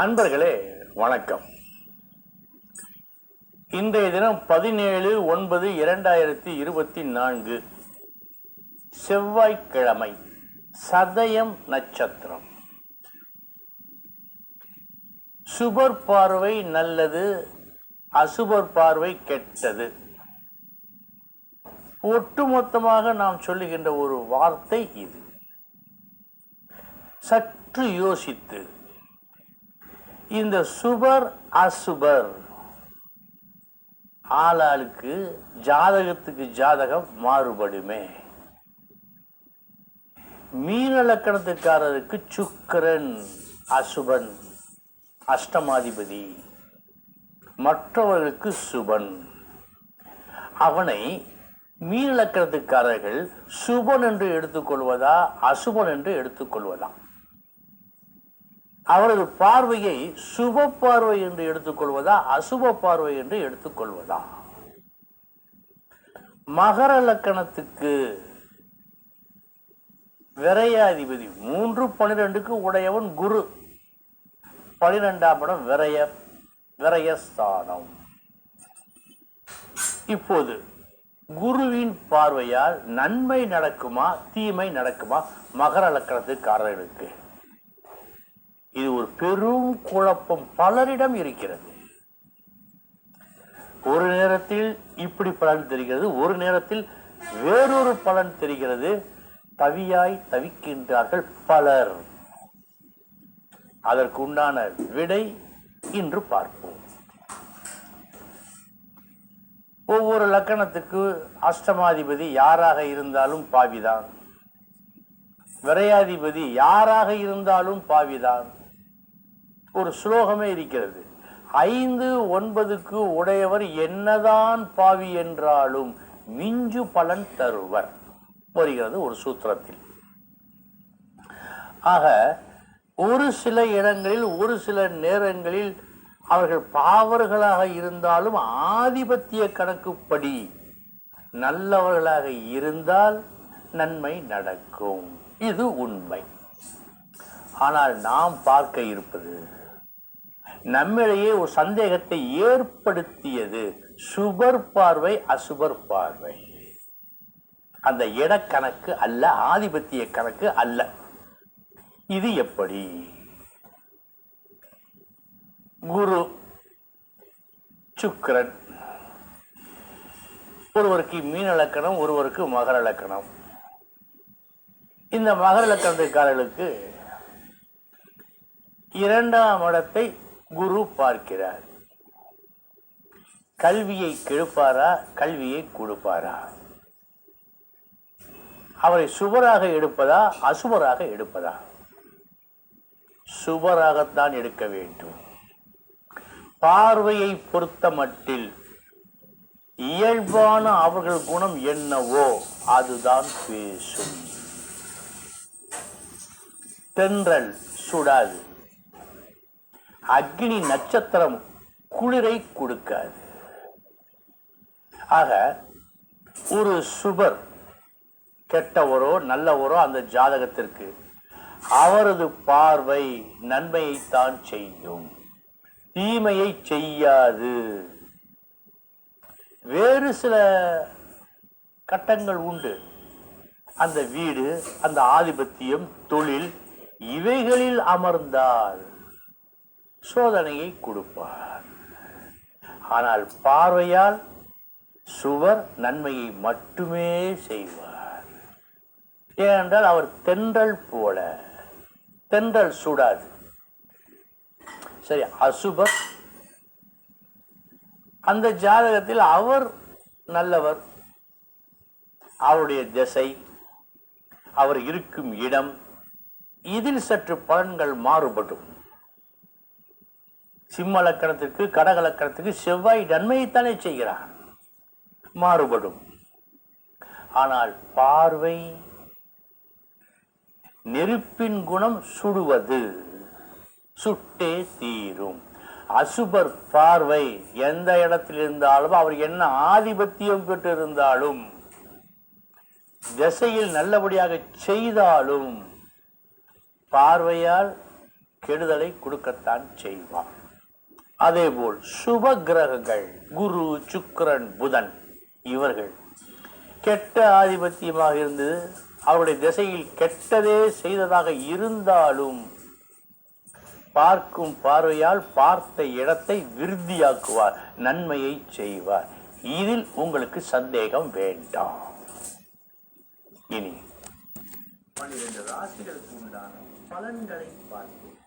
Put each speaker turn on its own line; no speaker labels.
அன்பர்களே வணக்கம். இன்றைய தினம் 17/9/2024 செவ்வாய்க்கிழமை, சதயம் நட்சத்திரம். சுபர் பார்வை நல்லது, அசுபர் பார்வை கெட்டது. ஒட்டுமொத்தமாக நாம் சொல்லுகின்ற ஒரு வார்த்தை இது. சற்று யோசித்து, இந்த சுபர் அசுபர் ஆளாளுக்கு ஜாதகத்துக்கு ஜாதகம் மாறுபடுமே. மீன லக்கணத்துக்காரருக்கு சுக்கிரன் அசுபன், அஷ்டமாதிபதி, மற்றவர்களுக்கு சுபன். அவனை மீன லக்கணத்துக்காரர்கள் சுபன் என்று எடுத்துக்கொள்வதா அசுபன் என்று எடுத்துக்கொள்வதா? அவரது பார்வையை சுப பார்வை என்று எடுத்துக்கொள்வதா அசுப பார்வை என்று எடுத்துக்கொள்வதா? மகர லக்கணத்துக்கு விரையாதிபதி 3-12க்கு உடையவன் குரு. 12ஆம் இடம் விரயஸ்தானம். இப்போது குருவின் பார்வையால் நன்மை நடக்குமா தீமை நடக்குமா மகர லக்கணத்துக்காரர்களுக்கு? இது ஒரு பெரும் குழப்பம் பலரிடம் இருக்கிறது. ஒரு நேரத்தில் இப்படி பலன் தெரிகிறது, ஒரு நேரத்தில் வேறொரு பலன் தெரிகிறது. தவியாய் தவிக்கின்றார்கள் பலர். அதற்கு உண்டான விடை இன்று பார்ப்போம். ஒவ்வொரு லக்கணத்துக்கு அஷ்டமாதிபதி யாராக இருந்தாலும் பாவிதான், விரையாதிபதி யாராக இருந்தாலும் பாவிதான். ஒரு ஸ்லோகமே இருக்கிறது, 5-9க்கு உடையவர் என்னதான் பாவி என்றாலும் மிஞ்சு பலன் தருவர் வருகிறது ஒரு சூத்திரத்தில். ஆக ஒரு சில இடங்களில் ஒரு சில நேரங்களில் அவர்கள் பாவர்களாக இருந்தாலும் ஆதிபத்திய கணக்குப்படி நல்லவர்களாக இருந்தால் நன்மை நடக்கும். இது உண்மை. ஆனால் நாம் பார்க்க இருப்பது, நம்மிடையே ஒரு சந்தேகத்தை ஏற்படுத்தியது சுபர் பார்வை அசுபர் பார்வை. அந்த இடக்கணக்கு அல்ல, ஆதிபத்திய கணக்கு அல்ல. இது எப்படி? குரு சுக்கிரன், ஒருவருக்கு மீன லக்கணம், ஒருவருக்கு மகர லக்கணம். இந்த மகர லக்கணத்துக்காரர்களுக்கு 2ஆம் இடத்தை குரு பார்க்கிறார். கல்வியை கெடுப்பாரா கல்வியை கொடுப்பாரா? அவரை சுபராக எடுப்பதா அசுபராக எடுப்பதா? சுபராகத்தான் எடுக்க வேண்டும். பார்வையை பொறுத்த மட்டில் இயல்பான அவர்கள் குணம் என்னவோ அதுதான் பேசும். தென்றல் சுடாது, அக்னி நட்சத்திரம் குளிரை கொடுக்காது. ஆக ஒரு சுபர் கெட்டவரோ நல்லவரோ அந்த ஜாதகத்திற்கு அவரது பார்வை நன்மையைத்தான் செய்யும், தீமையை செய்யாது. வேறு சில கட்டங்கள் உண்டு. அந்த வீடு, அந்த ஆதிபத்தியம், தொழில் இவைகளில் அமர்ந்தால் சோதனையை கொடுப்பார். ஆனால் பார்வையால் சுவர் நன்மையை மட்டுமே செய்வார். ஏனென்றால் அவர் தென்றல் போல, தென்றல் சுடாது. சரி, அசுபர் அந்த ஜாதகத்தில் அவர் நல்லவர், அவருடைய திசை, அவர் இருக்கும் இடம், இதில் சற்று பலன்கள் மாறுபடும். சிம்ம லக்கணத்திற்கு கடக லக்கணத்துக்கு செவ்வாய் நன்மையைத்தானே செய்கிறார், மாறுபடும். ஆனால் பார்வை நெருப்பின் குணம் சுடுவது, சுட்டே தீரும். அசுபர் பார்வை எந்த இடத்தில் இருந்தாலும், அவர் என்ன ஆதிபத்தியம் பெற்று இருந்தாலும், திசையில் நல்லபடியாக செய்தாலும் பார்வையால் கெடுதலை கொடுக்கத்தான் செய்வார். அதேபோல் சுப கிரகங்கள் குரு, சுக்கிரன், புதன் இவர்கள் கெட்ட ஆதிபத்தியமாக இருந்து அவருடைய திசையில் கெட்டதே செய்ததாக இருந்தாலும் பார்க்கும் பார்வையால் பார்த்த இடத்தை விருத்தியாக்குவார், நன்மையை செய்வார். இதில் உங்களுக்கு சந்தேகம் வேண்டாம். இனி 12 ராசிகளுக்கு உண்டான பலன்களை பார்ப்போம்.